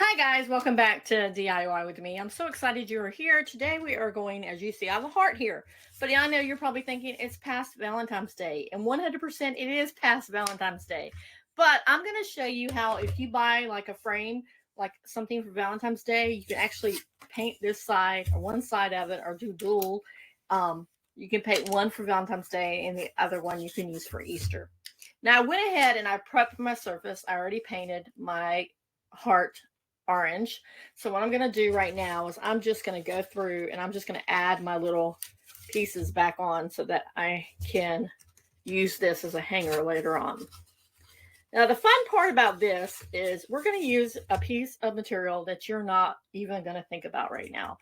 Hi guys, welcome back to DIY with me. I'm so excited you're here. Today we are going, as you see, I have a heart here. But I know you're probably thinking it's past Valentine's Day. And 100% it is past Valentine's Day. But I'm going to show you how if you buy like a frame, like something for Valentine's Day, you can actually paint this side or one side of it or do dual. You can paint one for Valentine's Day and the other one you can use for Easter. Now I went ahead and I prepped my surface. I already painted my heart orange. So what I'm going to do right now is I'm just going to go through and I'm just going to add my little pieces back on so that I can use this as a hanger later on. Now the fun part about this is we're going to use a piece of material that you're not even going to think about right now.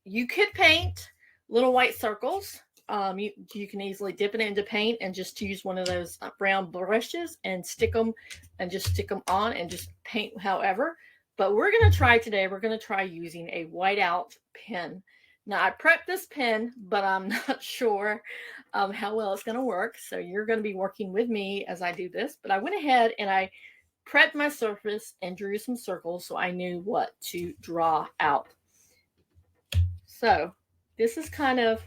You could paint little white circles. You can easily dip it into paint and just use one of those brown brushes and stick them on and just paint however. But we're going to try today, we're going to try using a whiteout pen. Now I prepped this pen, but I'm not sure how well it's going to work. So you're going to be working with me as I do this. But I went ahead and I prepped my surface and drew some circles so I knew what to draw out. So this is kind of,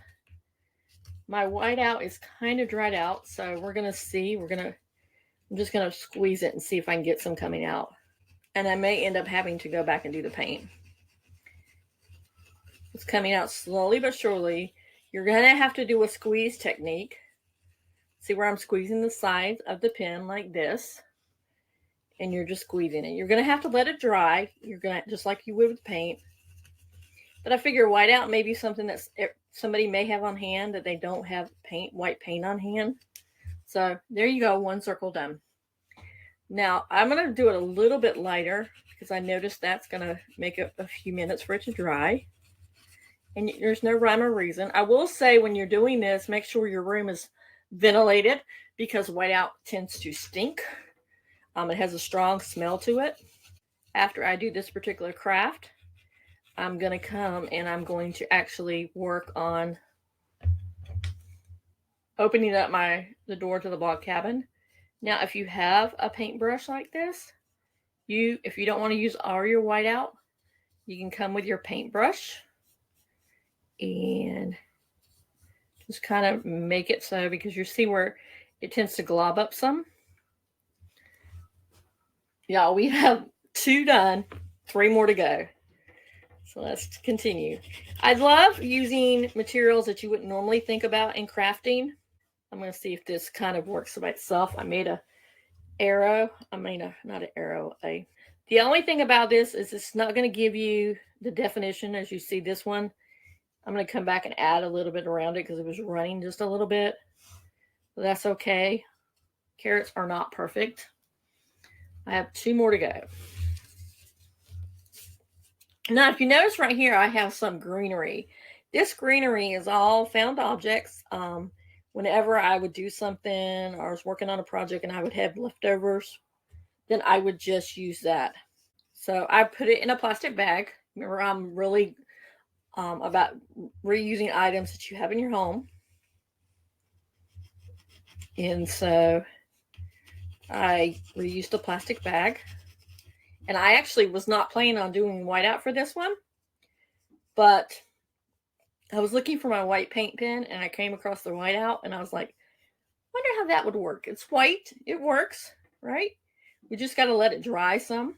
my whiteout is kind of dried out. So we're going to see, I'm just going to squeeze it and see if I can get some coming out. And I may end up having to go back and do the paint. It's coming out slowly but surely. You're going to have to do a squeeze technique. See where I'm squeezing the sides of the pen like this. And you're just squeezing it. You're going to have to let it dry. You're going to, just like you would with paint. But I figure whiteout may be something that somebody may have on hand that they don't have white paint on hand. So there you go, one circle done. Now, I'm going to do it a little bit lighter because I noticed that's going to make it a few minutes for it to dry. And there's no rhyme or reason. I will say when you're doing this, make sure your room is ventilated because whiteout tends to stink. It has a strong smell to it. After I do this particular craft, I'm going to come and I'm going to actually work on opening up the door to the log cabin. Now, if you have a paintbrush like this, if you don't want to use all your whiteout, you can come with your paintbrush and just kind of make it so, because you see where it tends to glob up some. Y'all, we have 2 done, 3 more to go. So let's continue. I love using materials that you wouldn't normally think about in crafting. I'm going to see if this kind of works by itself. I made a arrow. Not an arrow. The only thing about this is it's not going to give you the definition as you see this one. I'm going to come back and add a little bit around it because it was running just a little bit. But that's okay. Carrots are not perfect. I have 2 more to go. Now, if you notice right here, I have some greenery. This greenery is all found objects. Whenever I would do something or I was working on a project and I would have leftovers, then I would just use that. So I put it in a plastic bag. Remember, I'm really about reusing items that you have in your home. And so I reused a plastic bag. And I actually was not planning on doing whiteout for this one. But I was looking for my white paint pen and I came across the whiteout and I was like, wonder how that would work. It's white. It works, right? We just got to let it dry some.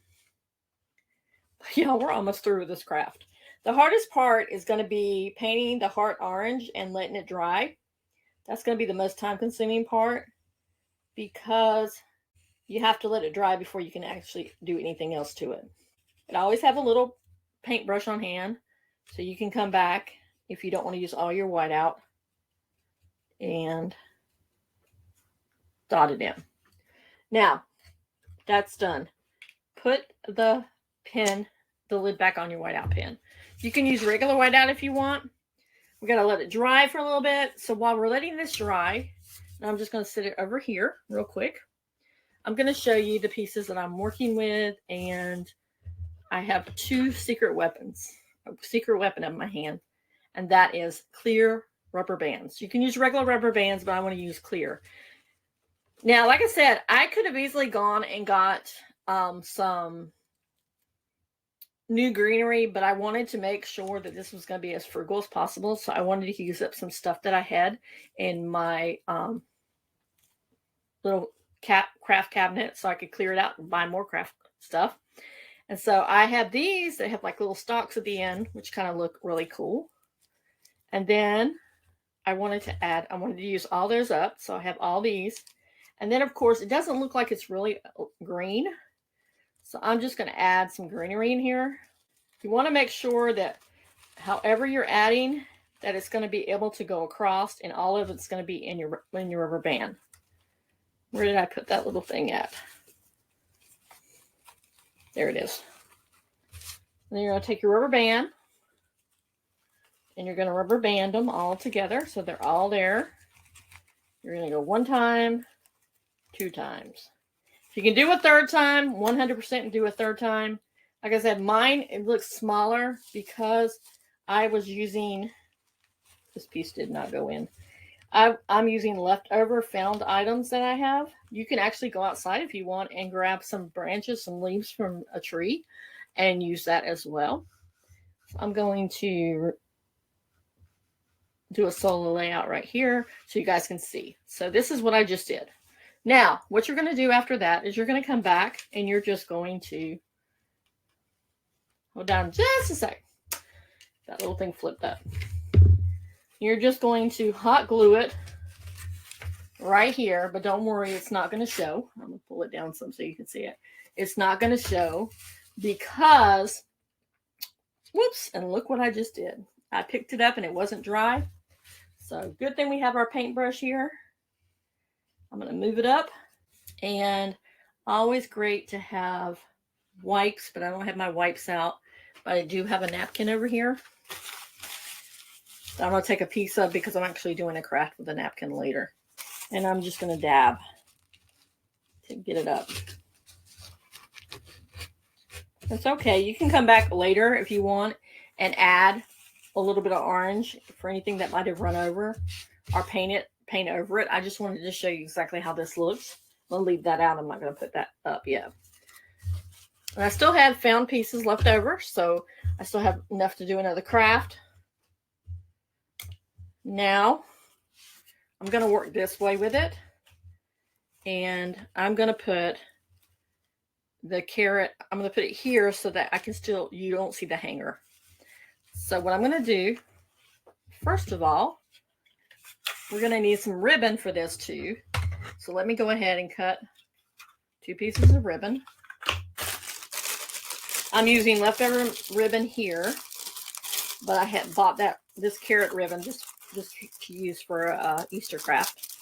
Yeah, we're almost through with this craft. The hardest part is going to be painting the heart orange and letting it dry. That's going to be the most time-consuming part because you have to let it dry before you can actually do anything else to it. But I always have a little paintbrush on hand so you can come back if you don't want to use all your whiteout and dot it in. Now, that's done. Put the lid back on your whiteout pen. You can use regular whiteout if you want. We got to let it dry for a little bit. So while we're letting this dry, I'm just going to sit it over here real quick. I'm going to show you the pieces that I'm working with, and I have 2 secret weapons. A secret weapon in my hand, and that is clear rubber bands. You can use regular rubber bands, but I want to use clear. Now, like I said, I could have easily gone and got some new greenery, but I wanted to make sure that this was going to be as frugal as possible. So I wanted to use up some stuff that I had in my little craft cabinet so I could clear it out and buy more craft stuff. And so I have these that have like little stalks at the end, which kind of look really cool. And then I wanted to use all those up. So I have all these. And then, of course, it doesn't look like it's really green. So I'm just going to add some greenery in here. You want to make sure that however you're adding, that it's going to be able to go across, and all of it's going to be in your rubber band. Where did I put that little thing at? There it is. Then you're going to take your rubber band, and you're going to rubber band them all together so they're all there. You're going to go 1 time, 2 times. If you can do a 3rd time, 100% do a 3rd time. Like I said, mine, it looks smaller because I was using, this piece did not go in. I'm using leftover found items that I have. You can actually go outside if you want and grab some branches, some leaves from a tree and use that as well. I'm going to do a solo layout right here so you guys can see. So this is what I just did. Now, what you're going to do after that is you're going to come back and you're just going to hold down just a sec. That little thing flipped up. You're just going to hot glue it right here, but don't worry, it's not going to show. I'm going to pull it down some so you can see it. It's not going to show because, whoops, and look what I just did. I picked it up and it wasn't dry. So good thing we have our paintbrush here. I'm going to move it up, and always great to have wipes, but I don't have my wipes out, but I do have a napkin over here. I'm going to take a piece of because I'm actually doing a craft with a napkin later. And I'm just going to dab to get it up. It's okay. You can come back later if you want and add a little bit of orange for anything that might have run over, or paint over it. I just wanted to show you exactly how this looks. I'll leave that out. I'm not going to put that up yet. And I still have found pieces left over, so I still have enough to do another craft. Now, I'm going to work this way with it, and I'm going to put the carrot, I'm going to put it here so that I can still, you don't see the hanger. So what I'm going to do, first of all, we're going to need some ribbon for this too. So let me go ahead and cut 2 pieces of ribbon. I'm using leftover ribbon here, but I had bought this carrot ribbon just to use for Easter craft.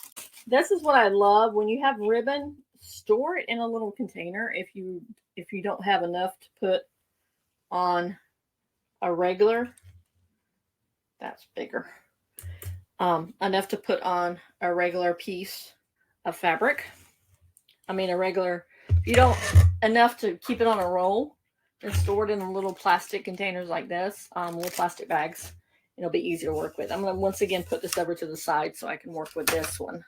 This is what I love. When you have ribbon, store it in a little container if you don't have enough to put on a regular. That's bigger. Enough to put on a regular piece of fabric. I mean if you don't, enough to keep it on a roll, and store it in little plastic containers like this, little plastic bags. It'll be easier to work with. I'm going to once again put this over to the side so I can work with this one.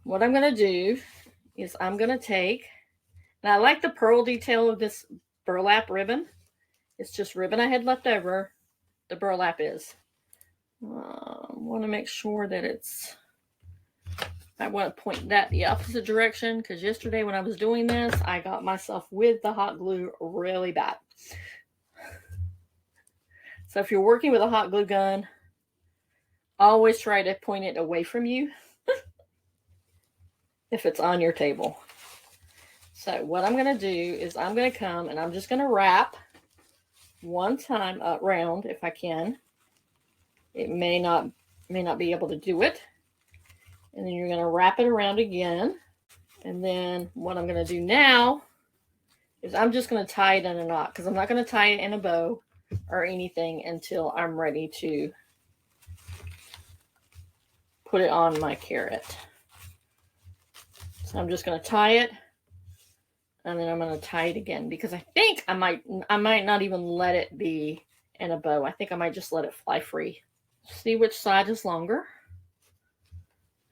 What I'm going to do is I'm going to take, and I like the pearl detail of this burlap ribbon. It's just ribbon I had left over. The burlap is. I want to make sure that I want to point that the opposite direction, because yesterday when I was doing this, I got myself with the hot glue really bad. So if you're working with a hot glue gun, always try to point it away from you if it's on your table. So what I'm going to do is I'm going to come and I'm just going to wrap 1 time around if I can. It may not be able to do it. And then you're going to wrap it around again. And then what I'm going to do now is I'm just going to tie it in a knot, because I'm not going to tie it in a bow or anything until I'm ready to put it on my carrot. So I'm just going to tie it, and then I'm going to tie it again, because I think I might not even let it be in a bow. I think I might just let it fly free. See which side is longer.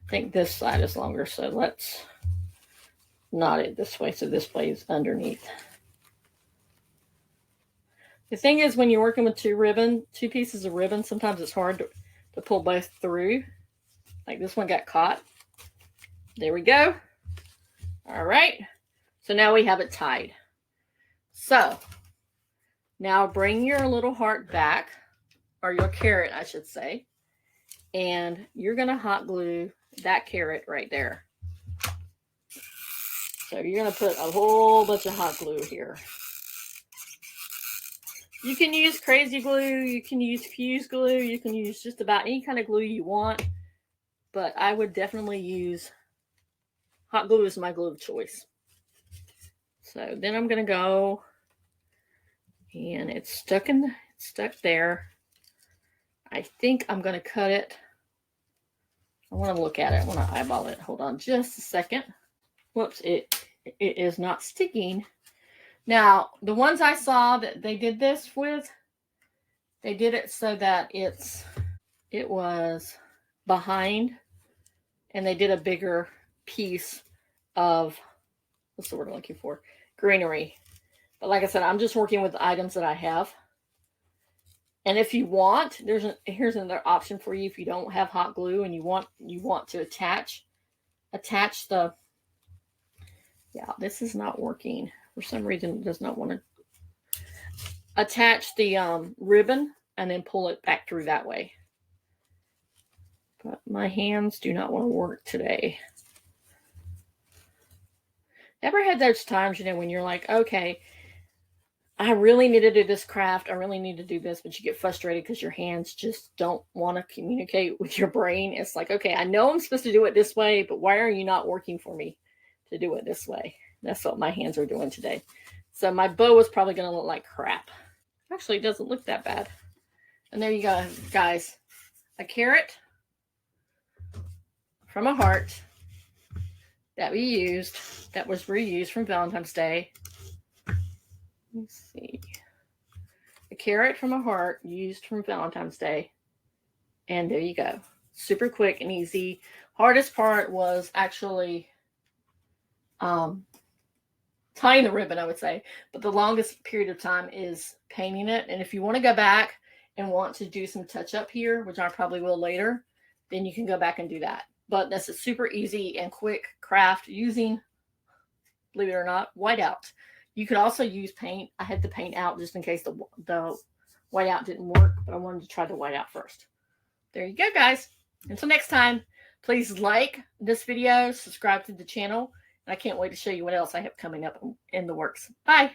I think this side is longer, so let's knot it this way so this way is underneath. The thing is, when you're working with two pieces of ribbon, sometimes it's hard to pull both through. Like this one got caught. There we go. All right. So now we have it tied. So now bring your little heart back, or your carrot, I should say, and you're going to hot glue that carrot right there. So you're going to put a whole bunch of hot glue here. You can use crazy glue, you can use fuse glue, you can use just about any kind of glue you want, but I would definitely use hot glue as my glue of choice. So then I'm going to go, and it's stuck there. I think I'm going to cut it. I want to look at it. I want to eyeball it. Hold on just a second. Whoops, it is not sticking. Now, the ones I saw that they did this with, they did it so that it was behind, and they did a bigger piece of, what's the word I'm looking for? Greenery. But like I said, I'm just working with the items that I have. And if you want, here's another option for you. If you don't have hot glue and you want to attach the, yeah, this is not working. For some reason, it does not want to attach the ribbon and then pull it back through that way. But my hands do not want to work today. Ever had those times, when you're like, okay, I really need to do this craft. I really need to do this, but you get frustrated because your hands just don't want to communicate with your brain. It's like, okay, I know I'm supposed to do it this way, but why are you not working for me to do it this way? That's what my hands are doing today. So my bow is probably going to look like crap. Actually, it doesn't look that bad. And there you go, guys. A carrot from a heart that was reused from Valentine's Day. Let's see. A carrot from a heart used from Valentine's Day. And there you go. Super quick and easy. Hardest part was actually tying the ribbon, I would say, but the longest period of time is painting it. And if you want to go back and want to do some touch up here, which I probably will later, then you can go back and do that. But that's a super easy and quick craft using, believe it or not, whiteout. You could also use paint. I had the paint out just in case the whiteout didn't work, but I wanted to try the whiteout first. There you go, guys. Until next time, please like this video, subscribe to the channel. I can't wait to show you what else I have coming up in the works. Bye.